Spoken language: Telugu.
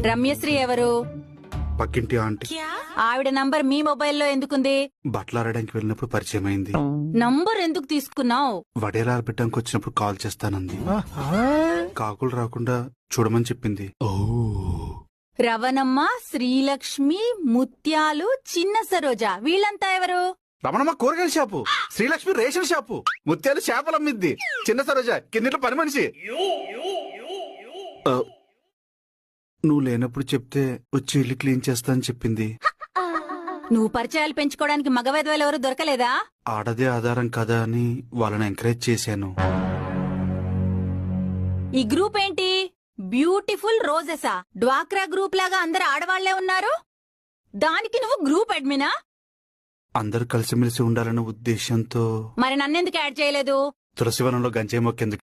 రమ్యశ్రీ ఎవరు? పక్కింటి ఆంటీ. ఆవిడ నంబర్ మీ మొబైల్లో ఎందుకుంది? బట్టలు ఆడడానికి వెళ్ళినప్పుడు పరిచయం అయింది. నంబర్ ఎందుకు తీసుకున్నావు? వడేలా ఆరబెట్టడానికి వచ్చినప్పుడు కాల్ చేస్తానంది. కాకులు రాకుండా చూడమని చెప్పింది. రవణమ్మ, శ్రీలక్ష్మి, ముత్యాలు, చిన్న సరోజ వీళ్ళంతా ఎవరు? రమణమ్మ కూరగాయల షాపు, శ్రీలక్ష్మి రేషన్ షాపు, ముత్యాలు చేపలు అమ్మిద్ది, చిన్న సరోజ కిందిలో పని మనిషి. నువ్వు లేనప్పుడు చెప్తే వచ్చి ఇల్లు క్లీన్ చేస్తా అని చెప్పింది. నువ్వు పరిచయాలు పెంచుకోవడానికి మగవెదవలు ఎవరు దొరకలేదా? ఆడదే ఆధారం కదా అని వాళ్ళని ఎంకరేజ్ చేశాను. ఈ గ్రూప్ ఏంటి? బ్యూటిఫుల్ రోజెసా? డ్వాక్రా గ్రూప్ లాగా అందరు ఆడవాళ్లే ఉన్నారు. దానికి నువ్వు గ్రూప్ అడ్మినా? అందరూ కలిసిమెలిసి ఉండాలన్న ఉద్దేశంతో. మరి నన్నెందుకు యాడ్ చేయలేదు? తులసివనంలో గంజాయి మొక్కేందుకు